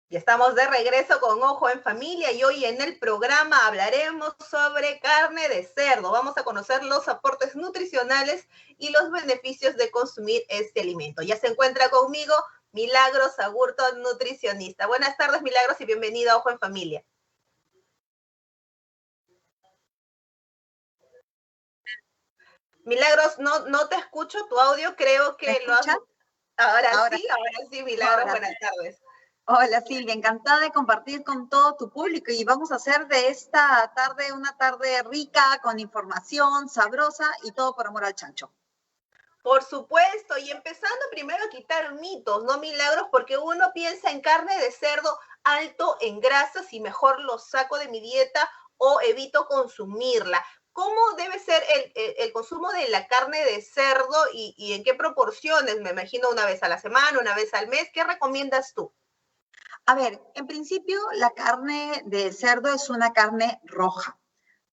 Y estamos de regreso con Ojo en Familia y hoy en el programa hablaremos sobre carne de cerdo. Vamos a conocer los aportes nutricionales y los beneficios de consumir este alimento. Ya se encuentra conmigo Milagros Agurto, nutricionista. Buenas tardes, Milagros, y bienvenida a Ojo en Familia. Milagros, no te escucho tu audio, creo que lo has... Ahora sí, Milagros, buenas tardes. Hola Silvia, encantada de compartir con todo tu público y vamos a hacer de esta tarde una tarde rica, con información, sabrosa y todo por amor al chancho. Por supuesto, y empezando primero a quitar mitos, ¿no, Milagros? Porque uno piensa en carne de cerdo alto en grasas y mejor lo saco de mi dieta o evito consumirla. ¿Cómo debe ser el consumo de la carne de cerdo y en qué proporciones? Me imagino una vez a la semana, una vez al mes. ¿Qué recomiendas tú? A ver, en principio la carne de cerdo es una carne roja,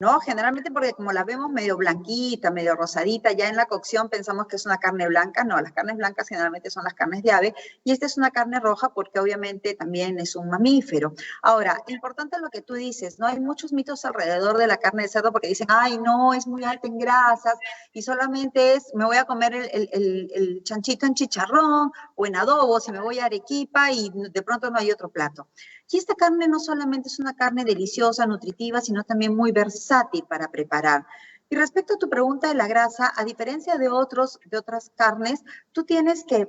¿no? Generalmente porque como la vemos medio blanquita, medio rosadita, ya en la cocción pensamos que es una carne blanca. No, las carnes blancas generalmente son las carnes de ave y esta es una carne roja porque obviamente también es un mamífero. Ahora, importante lo que tú dices, ¿no? Hay muchos mitos alrededor de la carne de cerdo porque dicen, ay, no, es muy alta en grasas y solamente me voy a comer el chanchito en chicharrón o en adobo si me voy a Arequipa y de pronto no hay otro plato. Y esta carne no solamente es una carne deliciosa, nutritiva, sino también muy versátil para preparar. Y respecto a tu pregunta de la grasa, a diferencia de otras carnes, tú tienes que,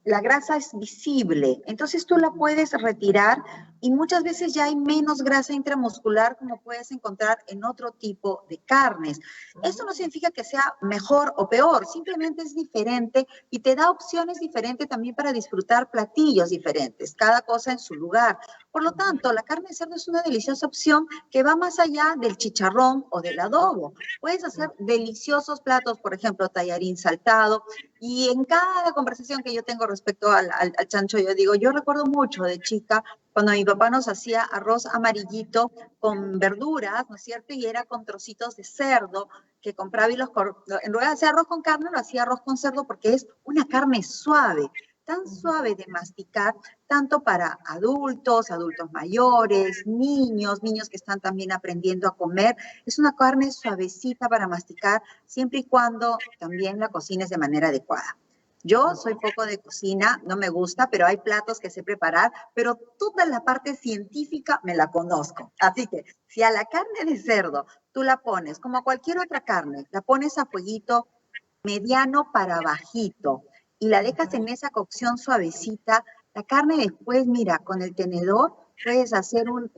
la grasa es visible, entonces tú la puedes retirar y muchas veces ya hay menos grasa intramuscular como puedes encontrar en otro tipo de carnes. Esto no significa que sea mejor o peor, simplemente es diferente y te da opciones diferentes también para disfrutar platillos diferentes, cada cosa en su lugar. Por lo tanto, la carne de cerdo es una deliciosa opción que va más allá del chicharrón o del adobo. Puedes hacer deliciosos platos, por ejemplo, tallarín saltado, y en cada conversación que yo tengo respecto al chancho, yo digo, yo recuerdo mucho de chica cuando mi papá nos hacía arroz amarillito con verduras, ¿no es cierto? Y era con trocitos de cerdo que compraba y en lugar de hacer arroz con carne, lo hacía arroz con cerdo porque es una carne suave, tan suave de masticar, tanto para adultos, adultos mayores, niños que están también aprendiendo a comer. Es una carne suavecita para masticar, siempre y cuando también la cocines de manera adecuada. Yo soy poco de cocina, no me gusta, pero hay platos que sé preparar, pero toda la parte científica me la conozco. Así que si a la carne de cerdo tú la pones, como a cualquier otra carne, la pones a fueguito mediano para bajito y la dejas en esa cocción suavecita, la carne después, mira, con el tenedor puedes hacer un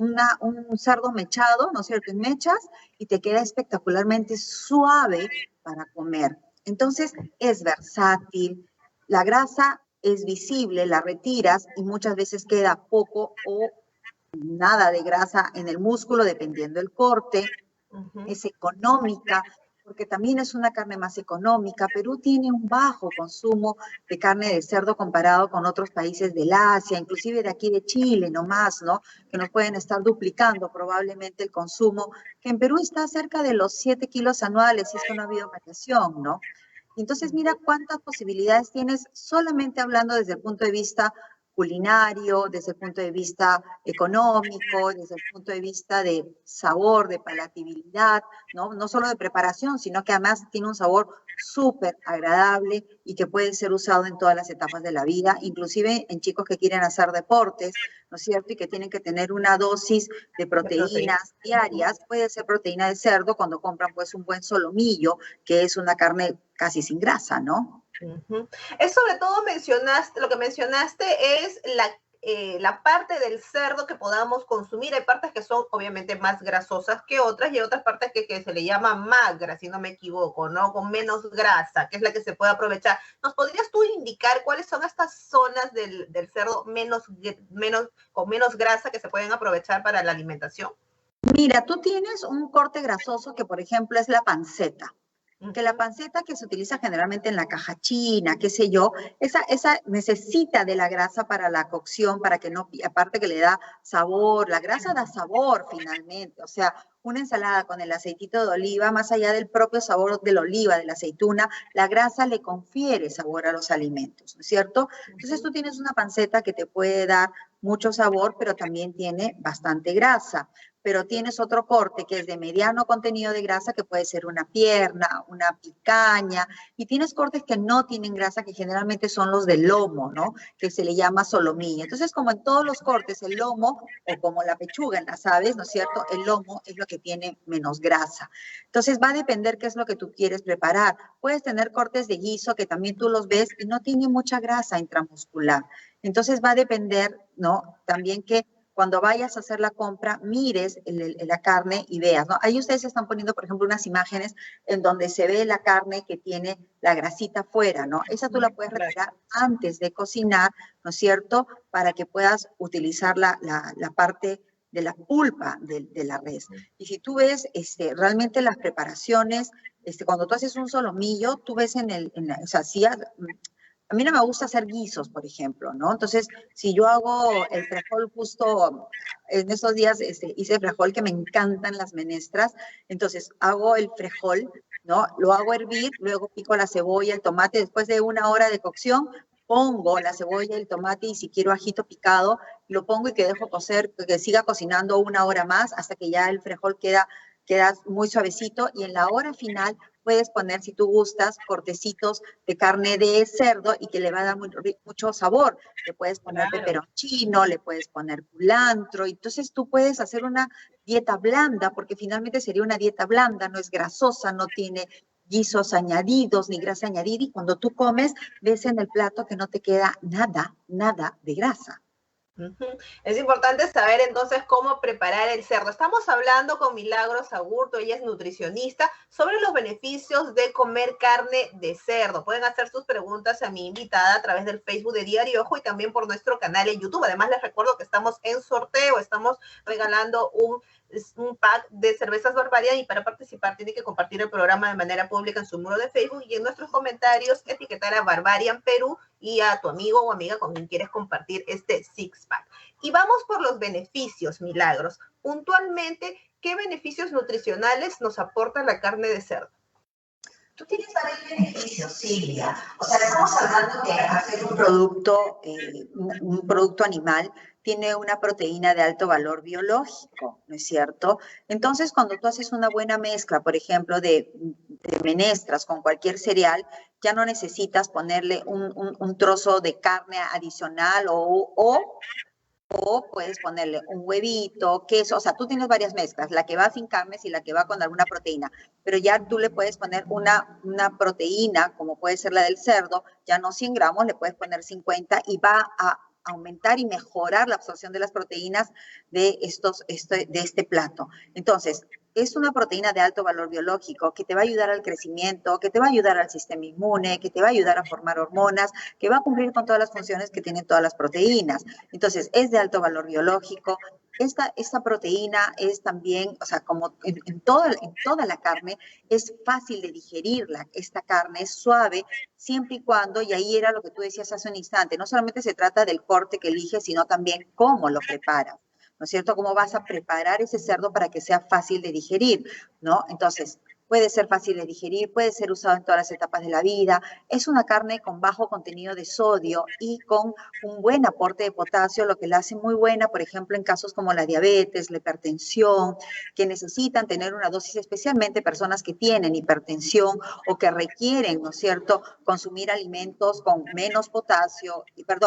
cerdo mechado, ¿no es cierto?, en mechas y te queda espectacularmente suave para comer. Entonces, es versátil, la grasa es visible, la retiras y muchas veces queda poco o nada de grasa en el músculo, dependiendo del corte. Es económica, porque también es una carne más económica. Perú tiene un bajo consumo de carne de cerdo comparado con otros países del Asia, inclusive de aquí de Chile nomás, ¿no? Que nos pueden estar duplicando probablemente el consumo, que en Perú está cerca de los 7 kilos anuales, si es que no ha habido variación, ¿no? Entonces, mira cuántas posibilidades tienes solamente hablando desde el punto de vista culinario, desde el punto de vista económico, desde el punto de vista de sabor, de palatabilidad, ¿no? No solo de preparación, sino que además tiene un sabor súper agradable y que puede ser usado en todas las etapas de la vida, inclusive en chicos que quieren hacer deportes, ¿no es cierto? Y que tienen que tener una dosis de proteínas diarias. Puede ser proteína de cerdo cuando compran pues un buen solomillo, que es una carne casi sin grasa, ¿no? Es sobre todo lo que mencionaste es la parte del cerdo que podamos consumir. Hay partes que son obviamente más grasosas que otras y hay otras partes que se le llama magra, si no me equivoco, ¿no? Con menos grasa, que es la que se puede aprovechar. ¿Nos podrías tú indicar cuáles son estas zonas del cerdo con menos grasa que se pueden aprovechar para la alimentación? Mira, tú tienes un corte grasoso que, por ejemplo, es la panceta. Que la panceta que se utiliza generalmente en la caja china, qué sé yo, esa necesita de la grasa para la cocción, para que no, aparte que le da sabor, la grasa da sabor finalmente, o sea, una ensalada con el aceitito de oliva, más allá del propio sabor de la oliva, de la aceituna, la grasa le confiere sabor a los alimentos, ¿no es cierto? Entonces tú tienes una panceta que te puede dar mucho sabor, pero también tiene bastante grasa. Pero tienes otro corte que es de mediano contenido de grasa, que puede ser una pierna, una picaña, y tienes cortes que no tienen grasa, que generalmente son los del lomo, ¿no? Que se le llama solomillo. Entonces, como en todos los cortes, el lomo, o como la pechuga en las aves, ¿no es cierto? El lomo es lo que tiene menos grasa. Entonces, va a depender qué es lo que tú quieres preparar. Puedes tener cortes de guiso que también tú los ves y no tienen mucha grasa intramuscular. Entonces, va a depender, ¿no? También que cuando vayas a hacer la compra, mires la carne y veas, ¿no? Ahí ustedes están poniendo, por ejemplo, unas imágenes en donde se ve la carne que tiene la grasita afuera, ¿no? Esa tú la puedes retirar antes de cocinar, ¿no es cierto? Para que puedas utilizar la parte de la pulpa de la res. Y si tú ves realmente las preparaciones, cuando tú haces un solomillo, tú ves o sea, si a mí no me gusta hacer guisos, por ejemplo, ¿no? Entonces, si yo hago el frijol justo en estos días, hice frijol que me encantan las menestras, entonces hago el frijol, ¿no? Lo hago hervir, luego pico la cebolla, el tomate, después de 1 hora de cocción, pongo la cebolla, el tomate y si quiero ajito picado, lo pongo y que dejo cocer, que siga cocinando 1 hora más hasta que ya el frijol queda muy suavecito y en la hora final puedes poner, si tú gustas, cortecitos de carne de cerdo y que le va a dar mucho sabor. Le puedes poner peperoncino, le puedes poner culantro, entonces tú puedes hacer una dieta blanda, porque finalmente sería una dieta blanda, no es grasosa, no tiene guisos añadidos ni grasa añadida y cuando tú comes ves en el plato que no te queda nada de grasa. Es importante saber entonces cómo preparar el cerdo. Estamos hablando con Milagros Agurto, ella es nutricionista, sobre los beneficios de comer carne de cerdo. Pueden hacer sus preguntas a mi invitada a través del Facebook de Diario Ojo y también por nuestro canal en YouTube. Además, les recuerdo que estamos en sorteo, estamos regalando un pack de cervezas Barbarian y para participar tiene que compartir el programa de manera pública en su muro de Facebook y en nuestros comentarios etiquetar a Barbarian Perú y a tu amigo o amiga con quien quieres compartir este six pack. Y vamos por los beneficios, Milagros. Puntualmente, ¿qué beneficios nutricionales nos aporta la carne de cerdo? Tú tienes varios beneficios, Silvia. O sea, estamos hablando de hacer un producto animal tiene una proteína de alto valor biológico, ¿no es cierto? Entonces, cuando tú haces una buena mezcla, por ejemplo, de menestras con cualquier cereal, ya no necesitas ponerle un trozo de carne adicional o puedes ponerle un huevito, queso, o sea, tú tienes varias mezclas, la que va sin carnes y la que va con alguna proteína, pero ya tú le puedes poner una proteína, como puede ser la del cerdo, ya no 100 gramos, le puedes poner 50 y va a aumentar y mejorar la absorción de las proteínas de este plato. Entonces, es una proteína de alto valor biológico que te va a ayudar al crecimiento, que te va a ayudar al sistema inmune, que te va a ayudar a formar hormonas, que va a cumplir con todas las funciones que tienen todas las proteínas. Entonces, es de alto valor biológico. Esta proteína es también, o sea, como en toda la carne, es fácil de digerirla. Esta carne es suave, siempre y cuando, y ahí era lo que tú decías hace un instante, no solamente se trata del corte que eliges, sino también cómo lo preparas. ¿No es cierto? ¿Cómo vas a preparar ese cerdo para que sea fácil de digerir? ¿No? Entonces, puede ser fácil de digerir, puede ser usado en todas las etapas de la vida. Es una carne con bajo contenido de sodio y con un buen aporte de potasio, lo que la hace muy buena, por ejemplo, en casos como la diabetes, la hipertensión, que necesitan tener una dosis, especialmente personas que tienen hipertensión o que requieren, ¿no es cierto?, consumir alimentos con menos potasio,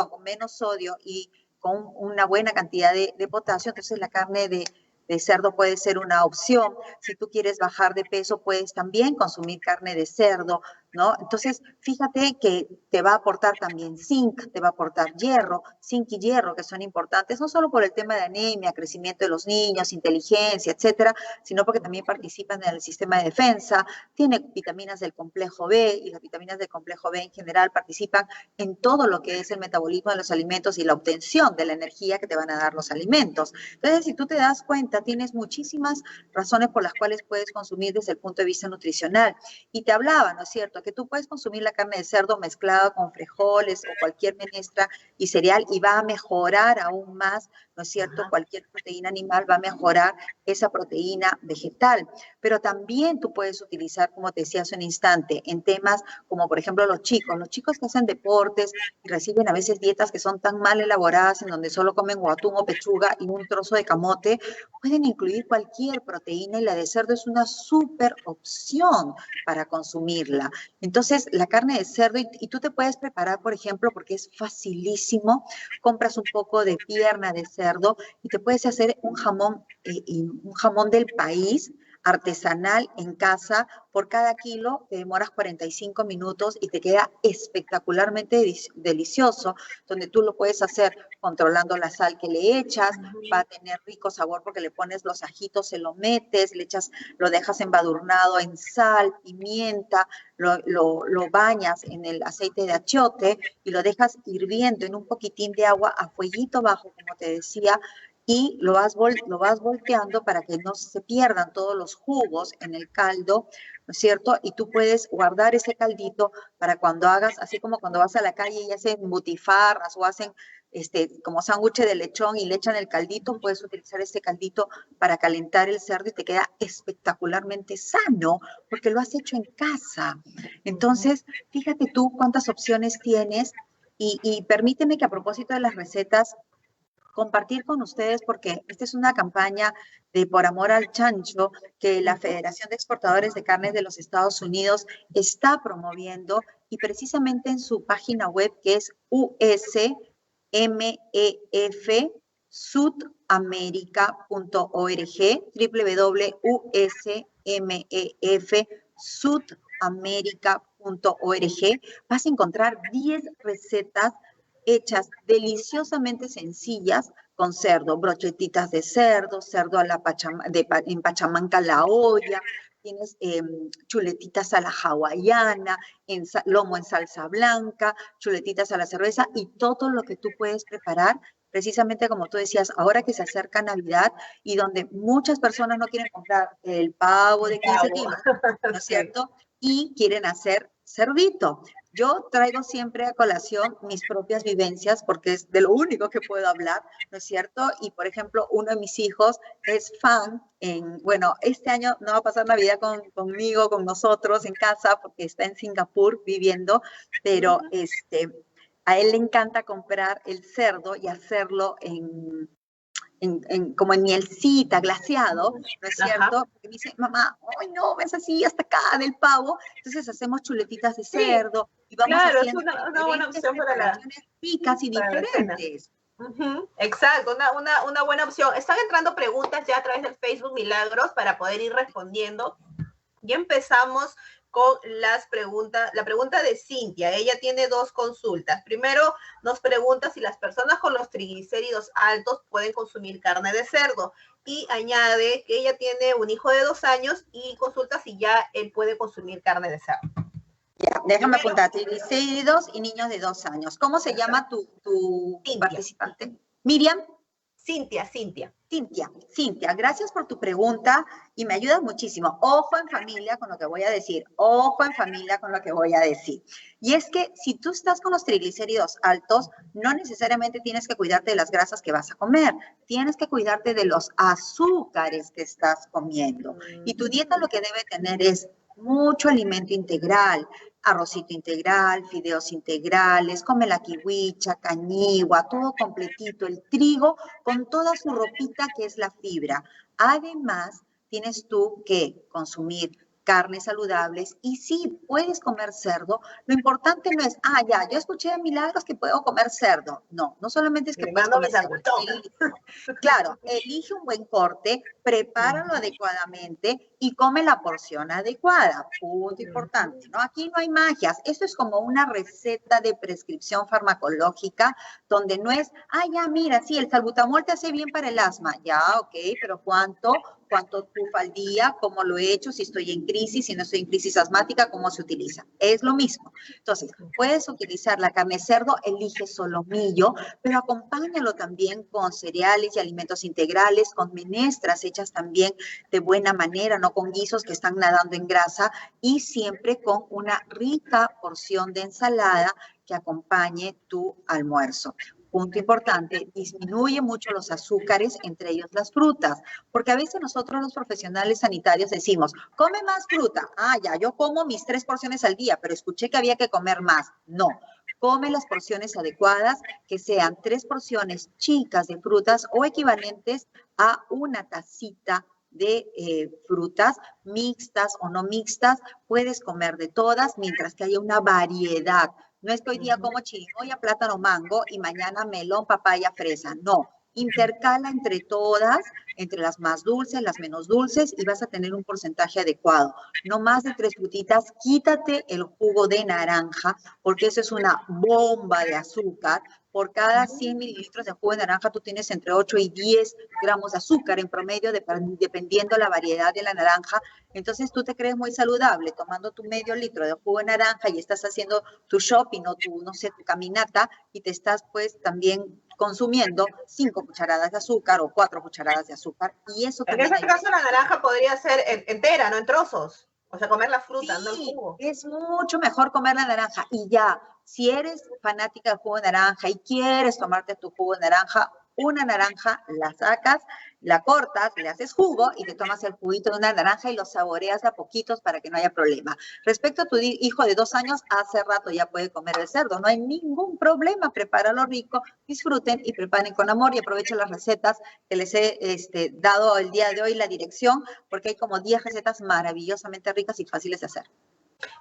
con menos sodio y con una buena cantidad de potasio, entonces la carne de cerdo puede ser una opción. Si tú quieres bajar de peso, puedes también consumir carne de cerdo, ¿no? Entonces, fíjate que te va a aportar también zinc, te va a aportar hierro, zinc y hierro, que son importantes, no solo por el tema de anemia, crecimiento de los niños, inteligencia, etcétera, sino porque también participan en el sistema de defensa, tiene vitaminas del complejo B, y las vitaminas del complejo B en general participan en todo lo que es el metabolismo de los alimentos y la obtención de la energía que te van a dar los alimentos. Entonces, si tú te das cuenta, tienes muchísimas razones por las cuales puedes consumir desde el punto de vista nutricional. Y te hablaba, ¿no es cierto?, cierto? Que tú puedes consumir la carne de cerdo mezclada con frijoles o cualquier menestra y cereal y va a mejorar aún más, ¿no es cierto? Cualquier proteína animal va a mejorar esa proteína vegetal. Pero también tú puedes utilizar, como te decía hace un instante, en temas como, por ejemplo, los chicos que hacen deportes y reciben a veces dietas que son tan mal elaboradas en donde solo comen o atún o pechuga y un trozo de camote, pueden incluir cualquier proteína y la de cerdo es una súper opción para consumirla. Entonces, la carne de cerdo, y tú te puedes preparar, por ejemplo, porque es facilísimo, compras un poco de pierna de cerdo y te puedes hacer un jamón del país artesanal en casa. Por cada kilo te demoras 45 minutos y te queda espectacularmente delicioso, donde tú lo puedes hacer controlando la sal que le echas, va a tener rico sabor porque le pones los ajitos, se lo metes, le echas, lo dejas embadurnado en sal, pimienta, lo bañas en el aceite de achiote y lo dejas hirviendo en un poquitín de agua a fueguito bajo, como te decía, y lo vas volteando para que no se pierdan todos los jugos en el caldo, ¿no es cierto? Y tú puedes guardar ese caldito para cuando hagas, así como cuando vas a la calle y hacen butifarras o hacen como sándwich de lechón y le echan el caldito, puedes utilizar ese caldito para calentar el cerdo y te queda espectacularmente sano porque lo has hecho en casa. Entonces, fíjate tú cuántas opciones tienes y permíteme que a propósito de las recetas, compartir con ustedes, porque esta es una campaña de Por Amor al Chancho que la Federación de Exportadores de Carnes de los Estados Unidos está promoviendo y precisamente en su página web que es usmefsudamerica.org, www.usmefsudamerica.org, vas a encontrar 10 recetas hechas deliciosamente sencillas con cerdo, brochetitas de cerdo, cerdo a la en pachamanca a la olla, tienes chuletitas a la hawaiana, lomo en salsa blanca, chuletitas a la cerveza y todo lo que tú puedes preparar, precisamente como tú decías, ahora que se acerca Navidad y donde muchas personas no quieren comprar el pavo de 15 kilos, ¿no es cierto? Y quieren hacer cerdito. Yo traigo siempre a colación mis propias vivencias porque es de lo único que puedo hablar, ¿no es cierto? Y, por ejemplo, uno de mis hijos es fan bueno, este año no va a pasar Navidad conmigo, con nosotros en casa porque está en Singapur viviendo, pero a él le encanta comprar el cerdo y hacerlo como en mielcita, glaseado, ¿no es cierto? Porque me dice, mamá, ¡ay no! ¿Ves así hasta acá del pavo? Entonces hacemos chuletitas de cerdo y vamos haciendo una buena opción para preparaciones ricas y diferentes. Exacto, una buena opción. Están entrando preguntas ya a través del Facebook Milagros para poder ir respondiendo. Y empezamos con las preguntas. La pregunta de Cintia, ella tiene dos consultas. Primero, nos pregunta si las personas con los triglicéridos altos pueden consumir carne de cerdo. Y añade que ella tiene un hijo de 2 años y consulta si ya él puede consumir carne de cerdo. Ya, déjame apuntar, triglicéridos y niños de 2 años. ¿Cómo se llama tu participante? Miriam. Cintia, gracias por tu pregunta y me ayudas muchísimo. Ojo en familia con lo que voy a decir, ojo en familia con lo que voy a decir. Y es que si tú estás con los triglicéridos altos, no necesariamente tienes que cuidarte de las grasas que vas a comer, tienes que cuidarte de los azúcares que estás comiendo. Y tu dieta lo que debe tener es mucho alimento integral, arrocito integral, fideos integrales, come la kiwicha, cañigua, todo completito, el trigo con toda su ropita que es la fibra. Además, tienes tú que consumir carnes saludables y sí, puedes comer cerdo. Lo importante no es, yo escuché de Milagros que puedo comer cerdo. No, no solamente es que puedes comer cerdo. Claro, elige un buen corte, prepáralo adecuadamente y come la porción adecuada. Punto importante, ¿no? Aquí no hay magias. Esto es como una receta de prescripción farmacológica donde no es, mira, sí, el salbutamol te hace bien para el asma. Ya, ok, pero ¿cuánto? cuánto tufa al día, cómo lo he hecho, si estoy en crisis, si no estoy en crisis asmática, cómo se utiliza. Es lo mismo. Entonces, puedes utilizar la carne de cerdo, elige solomillo, pero acompáñalo también con cereales y alimentos integrales, con menestras hechas también de buena manera, no con guisos que están nadando en grasa, y siempre con una rica porción de ensalada que acompañe tu almuerzo. Punto importante, disminuye mucho los azúcares, entre ellos las frutas, porque a veces nosotros los profesionales sanitarios decimos, come más fruta. Ah, ya, yo como mis 3 porciones al día, pero escuché que había que comer más. No, come las porciones adecuadas, que sean 3 porciones chicas de frutas o equivalentes a una tacita de frutas mixtas o no mixtas. Puedes comer de todas mientras que haya una variedad. No es que hoy día como chirimoya, plátano, mango y mañana melón, papaya, fresa. No, intercala entre todas, entre las más dulces, las menos dulces, y vas a tener un porcentaje adecuado. No más de 3 frutitas, quítate el jugo de naranja, porque eso es una bomba de azúcar. Por cada 100 mililitros de jugo de naranja tú tienes entre 8 y 10 gramos de azúcar en promedio, dependiendo la variedad de la naranja. Entonces tú te crees muy saludable tomando tu medio litro de jugo de naranja y estás haciendo tu shopping o tu, no sé, tu caminata, y te estás pues también consumiendo 5 cucharadas de azúcar o 4 cucharadas de azúcar, y eso En también ese caso la naranja podría ser entera, no en trozos. O sea, comer la fruta, no el Sí, jugo. es mucho mejor comer la naranja. Y ya, si eres fanática del jugo de naranja y quieres tomarte tu jugo de naranja, una naranja la sacas, la cortas, le haces jugo y te tomas el juguito de una naranja y lo saboreas a poquitos para que no haya problema. Respecto a tu hijo de 2 años, hace rato ya puede comer el cerdo, no hay ningún problema. Prepáralo rico, disfruten y preparen con amor, y aprovechen las recetas que les he dado el día de hoy, la dirección, porque hay como 10 recetas maravillosamente ricas y fáciles de hacer.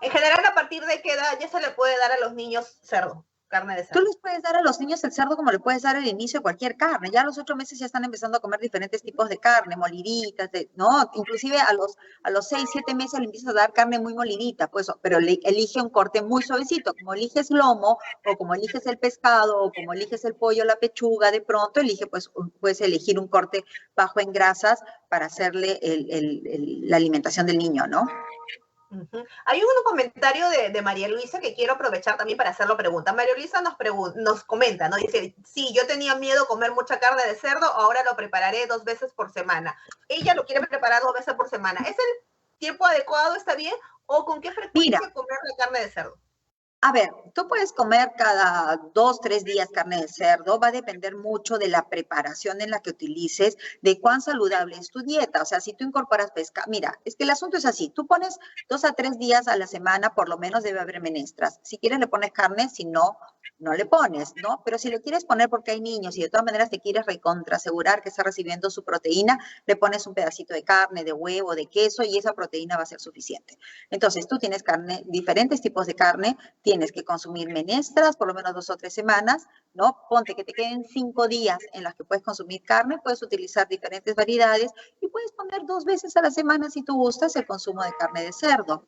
En general, ¿a partir de qué edad ya se le puede dar a los niños cerdo, carne de Tú cerdo? les puedes dar a los niños el cerdo como le puedes dar al inicio de cualquier carne. Ya a los 8 meses ya están empezando a comer diferentes tipos de carne, moliditas, ¿no? Inclusive a los 6, 7 meses le empiezas a dar carne muy molidita, pues, pero elige un corte muy suavecito. Como eliges lomo, o como eliges el pescado, o como eliges el pollo, la pechuga, de pronto elige, pues, puedes elegir un corte bajo en grasas para hacerle la alimentación del niño, ¿no? Hay un comentario de María Luisa que quiero aprovechar también para hacerlo pregunta. María Luisa nos comenta, ¿no? Dice, sí, yo tenía miedo comer mucha carne de cerdo, ahora lo prepararé 2 veces por semana. Ella lo quiere preparar 2 veces por semana. ¿Es el tiempo adecuado, está bien? ¿O con qué Mira, frecuencia comer la carne de cerdo? a ver, tú puedes comer cada 2, 3 días carne de cerdo. Va a depender mucho de la preparación en la que utilices, de cuán saludable es tu dieta. O sea, si tú incorporas pesca, mira, es que el asunto es así. Tú pones 2 a 3 días a la semana, por lo menos debe haber menestras. Si quieres le pones carne, si no, no le pones, ¿no? Pero si le quieres poner porque hay niños y de todas maneras te quieres recontra asegurar que está recibiendo su proteína, le pones un pedacito de carne, de huevo, de queso, y esa proteína va a ser suficiente. Entonces, tú tienes carne, diferentes tipos de carne. Tienes que consumir menestras por lo menos 2 o 3 semanas, ¿no? Ponte que te queden 5 días en los que puedes consumir carne, puedes utilizar diferentes variedades y puedes poner 2 veces a la semana, si tú gustas, el consumo de carne de cerdo,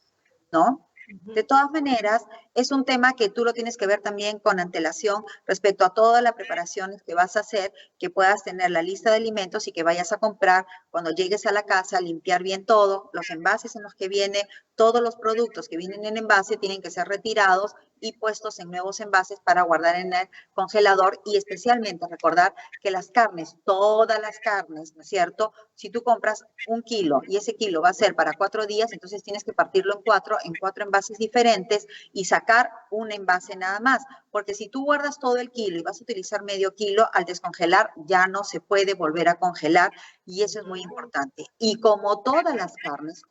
¿no? De todas maneras, es un tema que tú lo tienes que ver también con antelación respecto a todas las preparaciones que vas a hacer, que puedas tener la lista de alimentos y que vayas a comprar cuando llegues a la casa, limpiar bien todo, los envases en los que viene, todos los productos que vienen en envase tienen que ser retirados y puestos en nuevos envases para guardar en el congelador, y especialmente recordar que las carnes, todas las carnes, ¿no es cierto? Si tú compras 1 kilo y ese kilo va a ser para 4 días, entonces tienes que partirlo en cuatro envases diferentes y sacar un envase nada más, porque si tú guardas todo el kilo y vas a utilizar medio kilo, al descongelar ya no se puede volver a congelar, y eso es muy importante. Y como todas las carnes,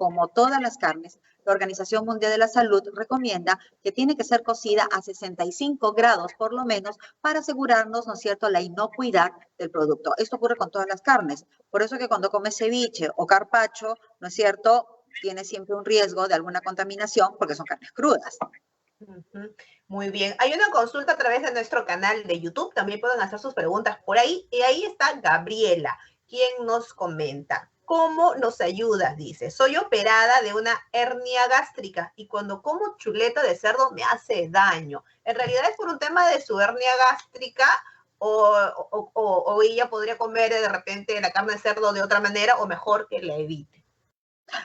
la Organización Mundial de la Salud recomienda que tiene que ser cocida a 65 grados por lo menos para asegurarnos, ¿no es cierto?, la inocuidad del producto. Esto ocurre con todas las carnes. Por eso que cuando comes ceviche o carpaccio, ¿no es cierto?, tiene siempre un riesgo de alguna contaminación porque son carnes crudas. Muy bien. Hay una consulta a través de nuestro canal de YouTube. También pueden hacer sus preguntas por ahí. Y ahí está Gabriela, quien nos comenta. ¿Cómo nos ayudas? Dice, soy operada de una hernia gástrica y cuando como chuleta de cerdo me hace daño. ¿En realidad es por un tema de su hernia gástrica o ella podría comer de repente la carne de cerdo de otra manera o mejor que la evite?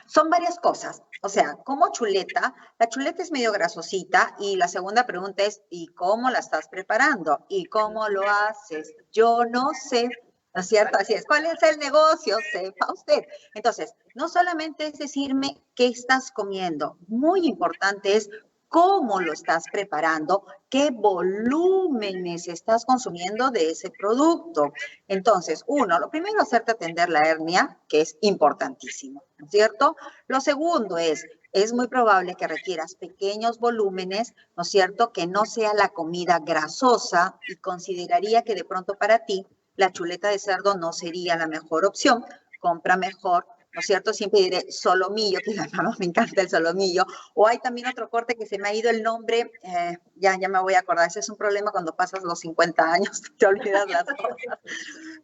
Son varias cosas. O sea, como chuleta, la chuleta es medio grasosita y la segunda pregunta es, ¿y cómo la estás preparando? ¿Y cómo lo haces? Yo no sé, ¿no es cierto? Así es. ¿Cuál es el negocio? Sepa usted. Entonces, no solamente es decirme qué estás comiendo, muy importante es cómo lo estás preparando, qué volúmenes estás consumiendo de ese producto. Entonces, uno, lo primero, hacerte atender la hernia, que es importantísimo, ¿no es cierto? Lo segundo es muy probable que requieras pequeños volúmenes, ¿no es cierto? Que no sea la comida grasosa y consideraría que de pronto para ti la chuleta de cerdo no sería la mejor opción. Compra mejor, ¿no es cierto? Siempre diré solomillo, que a mí me encanta el solomillo. O hay también otro corte que se me ha ido el nombre, ya me voy a acordar, ese es un problema cuando pasas los 50 años, te olvidas las cosas.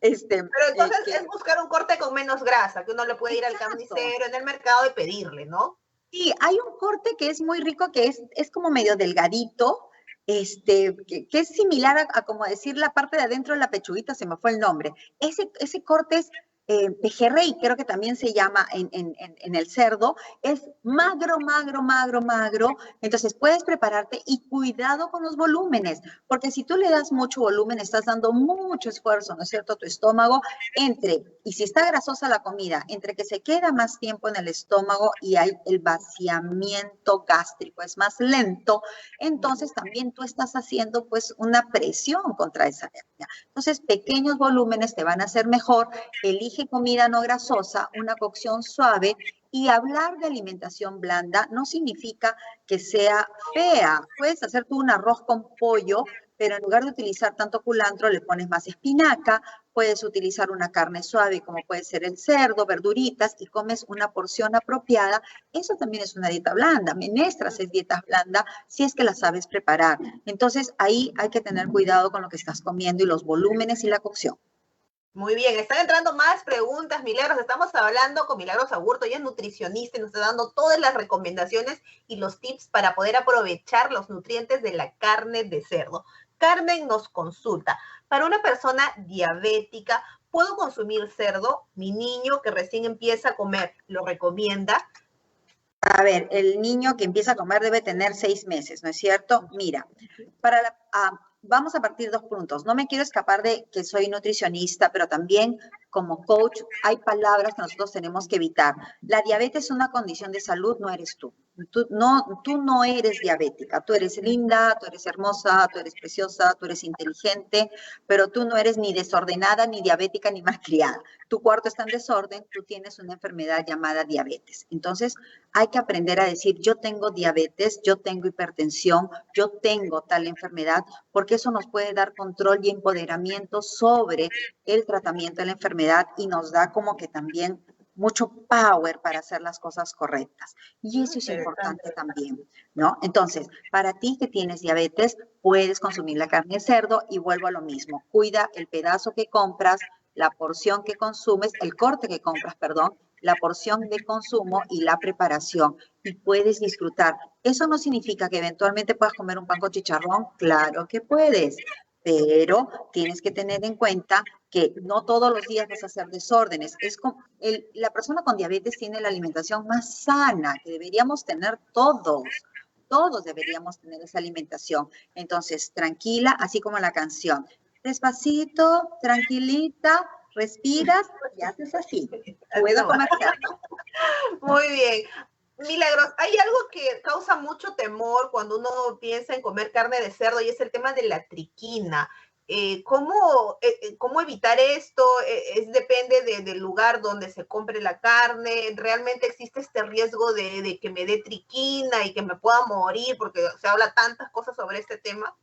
Pero entonces Que, es buscar un corte con menos grasa, que uno le puede ir al exacto. carnicero en el mercado y pedirle, ¿no? Sí, hay un corte que es muy rico, que es como medio delgadito, que es similar a como decir la parte de adentro de la pechuguita, se me fue el nombre. Ese corte es pejerrey, creo que también se llama en el cerdo, es magro, magro, magro, magro. Entonces puedes prepararte y cuidado con los volúmenes, porque si tú le das mucho volumen, estás dando mucho esfuerzo, ¿no es cierto?, a tu estómago, y si está grasosa la comida, entre que se queda más tiempo en el estómago y hay el vaciamiento gástrico, es más lento, entonces también tú estás haciendo pues una presión contra esa hernia. Entonces, pequeños volúmenes te van a hacer mejor. Elige comida no grasosa, una cocción suave, y hablar de alimentación blanda no significa que sea fea. Puedes hacer tú un arroz con pollo, pero en lugar de utilizar tanto culantro, le pones más espinaca. Puedes utilizar una carne suave, como puede ser el cerdo, verduritas, y comes una porción apropiada. Eso también es una dieta blanda. Menestras es dieta blanda si es que la sabes preparar. Entonces, ahí hay que tener cuidado con lo que estás comiendo y los volúmenes y la cocción. Muy bien, están entrando más preguntas, Milagros. Estamos hablando con Milagros Aburto, ella es nutricionista y nos está dando todas las recomendaciones y los tips para poder aprovechar los nutrientes de la carne de cerdo. Carmen nos consulta, para una persona diabética, ¿puedo consumir cerdo? Mi niño que recién empieza a comer, ¿lo recomienda? A ver, el niño que empieza a comer debe tener 6 meses, ¿no es cierto? Mira, vamos a partir dos puntos. No me quiero escapar de que soy nutricionista, pero también como coach hay palabras que nosotros tenemos que evitar. La diabetes es una condición de salud, no eres tú. Tú no eres diabética, tú eres linda, tú eres hermosa, tú eres preciosa, tú eres inteligente, pero tú no eres ni desordenada, ni diabética, ni malcriada. Tu cuarto está en desorden, tú tienes una enfermedad llamada diabetes. Entonces, hay que aprender a decir, yo tengo diabetes, yo tengo hipertensión, yo tengo tal enfermedad, porque eso nos puede dar control y empoderamiento sobre el tratamiento de la enfermedad y nos da como que también mucho power para hacer las cosas correctas. Y eso es importante también, ¿no? Entonces, para ti que tienes diabetes, puedes consumir la carne de cerdo y vuelvo a lo mismo. Cuida el pedazo que compras, la porción que consumes, el corte que compras, perdón, la porción de consumo y la preparación, y puedes disfrutar. Eso no significa que eventualmente puedas comer un pan con chicharrón, claro que puedes, pero tienes que tener en cuenta que no todos los días vas a hacer desórdenes. La persona con diabetes tiene la alimentación más sana que deberíamos tener todos. Todos deberíamos tener esa alimentación. Entonces, tranquila, así como la canción. Despacito, tranquilita, respiras y haces así. Puedo comer cerdo. Muy bien. Milagros, hay algo que causa mucho temor cuando uno piensa en comer carne de cerdo y es el tema de la triquina. ¿Cómo evitar esto? Depende del lugar donde se compre la carne. ¿Realmente existe este riesgo de que me dé triquina y que me pueda morir? Porque se habla tantas cosas sobre este tema.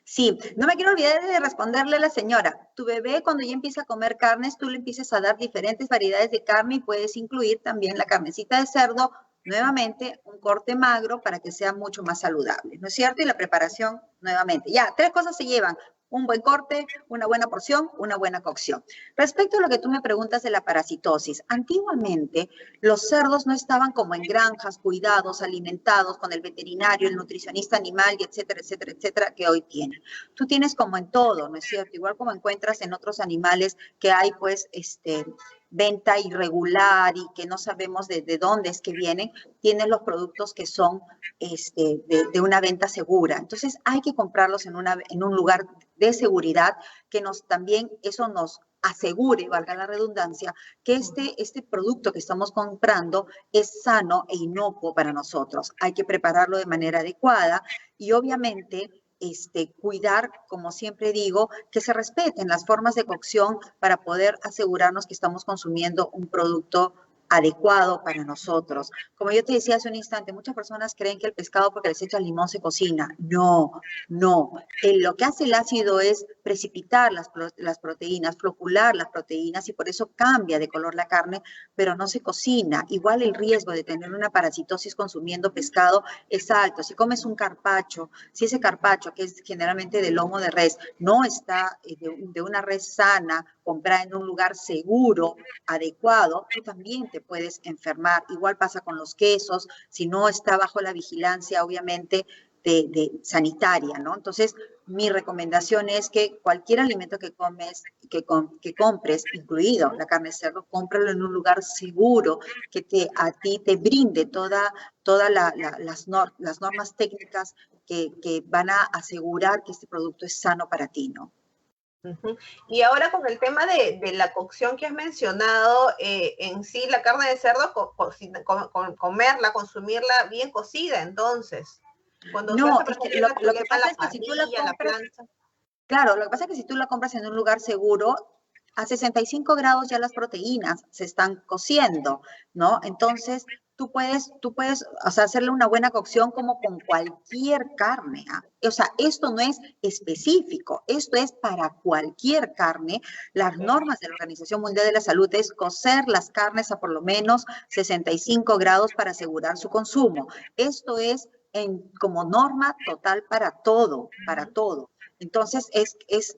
Sí, no me quiero olvidar de responderle a la señora. Tu bebé cuando ya empieza a comer carnes, tú le empiezas a dar diferentes variedades de carne y puedes incluir también la carnecita de cerdo, nuevamente un corte magro para que sea mucho más saludable, ¿no es cierto? Y la preparación, nuevamente. Ya, tres cosas se llevan. un buen corte, una buena porción, una buena cocción. Respecto a lo que tú me preguntas de la parasitosis, antiguamente los cerdos no estaban como en granjas, cuidados, alimentados con el veterinario, el nutricionista animal, y etcétera, etcétera, etcétera, que hoy tienen. Tú tienes como en todo, ¿no es cierto? Igual como encuentras en otros animales que hay, pues, venta irregular y que no sabemos de dónde es que vienen, tienen los productos que son de una venta segura. Entonces hay que comprarlos en un lugar de seguridad que también eso nos asegure, valga la redundancia, que este producto que estamos comprando es sano e inocuo para nosotros. Hay que prepararlo de manera adecuada y obviamente cuidar, como siempre digo, que se respeten las formas de cocción para poder asegurarnos que estamos consumiendo un producto adecuado para nosotros. Como yo te decía hace un instante, muchas personas creen que el pescado porque les echa limón se cocina. No, no. Lo que hace el ácido es precipitar las proteínas, flocular las proteínas y por eso cambia de color la carne, pero no se cocina. Igual el riesgo de tener una parasitosis consumiendo pescado es alto. Si comes un carpaccio, si ese carpaccio, que es generalmente de lomo de res, no está de una res sana, comprada en un lugar seguro, adecuado, tú también te puedes enfermar. Igual pasa con los quesos, si no está bajo la vigilancia, obviamente, sanitaria, ¿no? Entonces, mi recomendación es que cualquier alimento que compres, incluido la carne de cerdo, cómpralo en un lugar seguro, que a ti te brinde todas las normas técnicas que van a asegurar que este producto es sano para ti, ¿no? Y ahora con el tema de la cocción que has mencionado, en sí la carne de cerdo, comerla, consumirla bien cocida, entonces. Cuando no, se hace, lo que pasa es que si tú la compras, claro, lo que pasa es que si tú la compras en un lugar seguro, a 65 grados ya las proteínas se están cociendo, ¿no? Entonces, tú puedes, o sea, hacerle una buena cocción como con cualquier carne. ¿Ah? O sea, esto no es específico, esto es para cualquier carne. Las normas de la Organización Mundial de la Salud es cocer las carnes a por lo menos 65 grados para asegurar su consumo. Esto es como norma total para todo, para todo. Entonces, es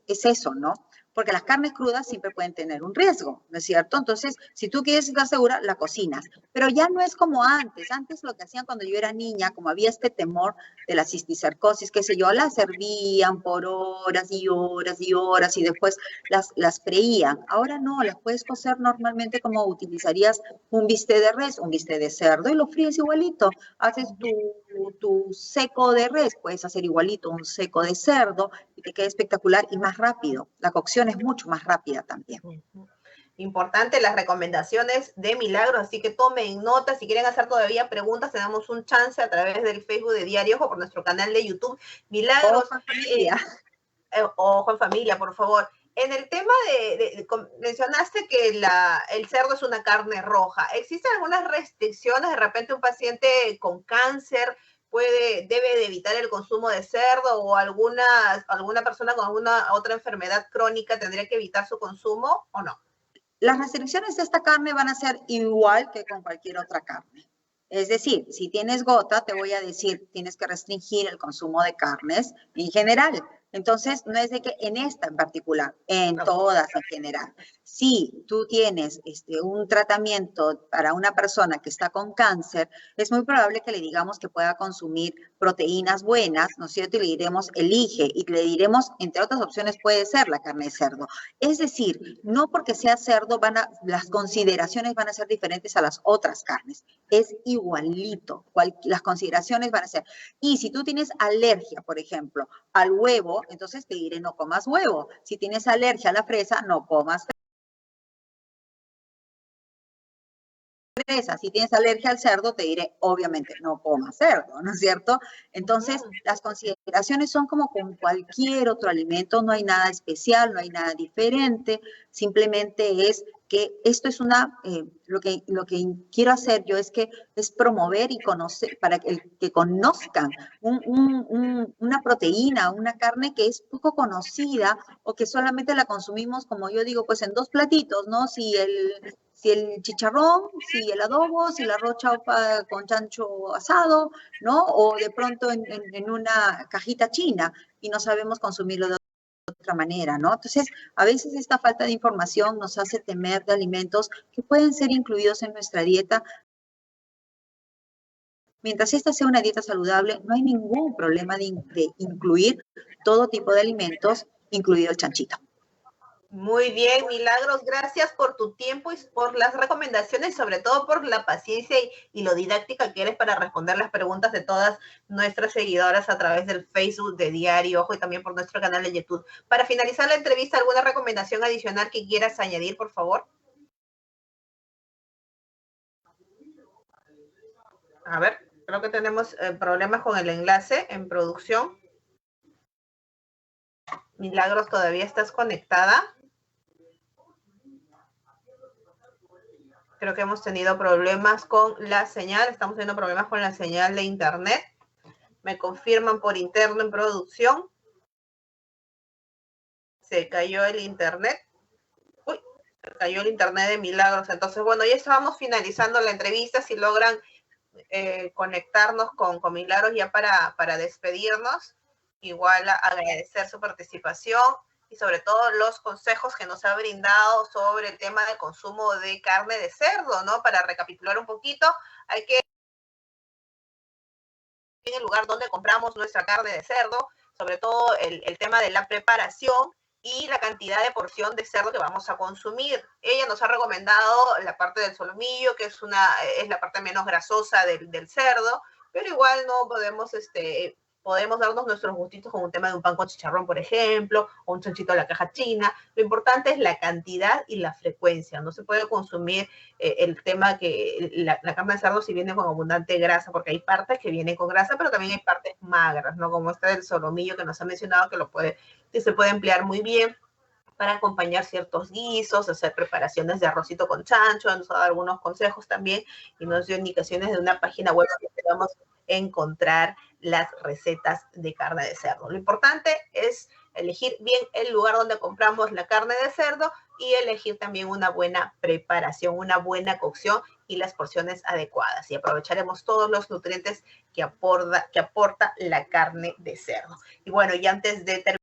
eso, ¿no? Porque las carnes crudas siempre pueden tener un riesgo, ¿no es cierto? Entonces, si tú quieres estar segura, la cocinas. Pero ya no es como antes. Antes lo que hacían cuando yo era niña, como había este temor de la cisticercosis, qué sé yo, las servían por horas y horas y horas y después las freían. Ahora no, las puedes cocer normalmente como utilizarías un bistec de res, un bistec de cerdo y lo fríes igualito. Haces tu seco de res, puedes hacer igualito un seco de cerdo y te queda espectacular y más rápido. La cocción es mucho más rápida también. Importante las recomendaciones de Milagros, así que tomen nota. Si quieren hacer todavía preguntas, tenemos un chance a través del Facebook de Diario Ojo, por nuestro canal de YouTube. Milagros. Ojo en familia. Ojo en familia, por favor. En el tema mencionaste que el cerdo es una carne roja. ¿Existen algunas restricciones? De repente un paciente con cáncer debe de evitar el consumo de cerdo, o alguna persona con alguna otra enfermedad crónica tendría que evitar su consumo, ¿o no? Las restricciones de esta carne van a ser igual que con cualquier otra carne. Es decir, si tienes gota, te voy a decir, tienes que restringir el consumo de carnes en general. Entonces, no es de que en esta en particular, en todas en general. Si tú tienes un tratamiento para una persona que está con cáncer, es muy probable que le digamos que pueda consumir proteínas buenas, ¿no es cierto? Y le diremos, elige, y le diremos, entre otras opciones, puede ser la carne de cerdo. Es decir, no porque sea cerdo, las consideraciones van a ser diferentes a las otras carnes. Es igualito. Las consideraciones van a ser. Y si tú tienes alergia, por ejemplo, al huevo, entonces te diré no comas huevo. Si tienes alergia a la fresa, no comas fresa. Si tienes alergia al cerdo, te diré, obviamente, no comas cerdo, ¿no es cierto? Entonces, las consideraciones son como con cualquier otro alimento, no hay nada especial, no hay nada diferente, simplemente es que esto es lo que quiero hacer yo es promover y conocer, para que conozcan una proteína, una carne que es poco conocida o que solamente la consumimos, como yo digo, pues en dos platitos, ¿no? Si el chicharrón, si el adobo, si la arroz chaufa con chancho asado, ¿no? O de pronto en una cajita china y no sabemos consumirlo de nuestra manera, ¿no? Entonces, a veces esta falta de información nos hace temer de alimentos que pueden ser incluidos en nuestra dieta. Mientras esta sea una dieta saludable, no hay ningún problema de incluir todo tipo de alimentos, incluido el chanchito. Muy bien, Milagros, gracias por tu tiempo y por las recomendaciones, sobre todo por la paciencia y lo didáctica que eres para responder las preguntas de todas nuestras seguidoras a través del Facebook de Diario Ojo y también por nuestro canal de YouTube. Para finalizar la entrevista, ¿alguna recomendación adicional que quieras añadir, por favor? A ver, creo que tenemos problemas con el enlace en producción. Milagros, ¿todavía estás conectada? Creo que hemos tenido problemas con la señal, estamos teniendo problemas con la señal de internet. Me confirman por interno en producción. Se cayó el internet. Uy, se cayó el internet de Milagros. Entonces, bueno, ya estábamos finalizando la entrevista. Si logran conectarnos con Milagros ya para despedirnos, igual agradecer su participación y sobre todo los consejos que nos ha brindado sobre el tema del consumo de carne de cerdo, ¿no? Para recapitular un poquito, hay que en el lugar donde compramos nuestra carne de cerdo, sobre todo el tema de la preparación y la cantidad de porción de cerdo que vamos a consumir. Ella nos ha recomendado la parte del solomillo, que es la parte menos grasosa del cerdo, pero igual no podemos darnos nuestros gustitos con un tema de un pan con chicharrón, por ejemplo, o un chanchito de la caja china. Lo importante es la cantidad y la frecuencia. No se puede consumir el tema que la carne de cerdo si viene con abundante grasa, porque hay partes que vienen con grasa, pero también hay partes magras, ¿no? Como esta del solomillo que nos ha mencionado que se puede emplear muy bien para acompañar ciertos guisos, hacer preparaciones de arrocito con chancho, nos ha dado algunos consejos también y nos dio indicaciones de una página web que podemos encontrar las recetas de carne de cerdo. Lo importante es elegir bien el lugar donde compramos la carne de cerdo y elegir también una buena preparación, una buena cocción y las porciones adecuadas. Y aprovecharemos todos los nutrientes que aporta la carne de cerdo. Y bueno, y antes de terminar,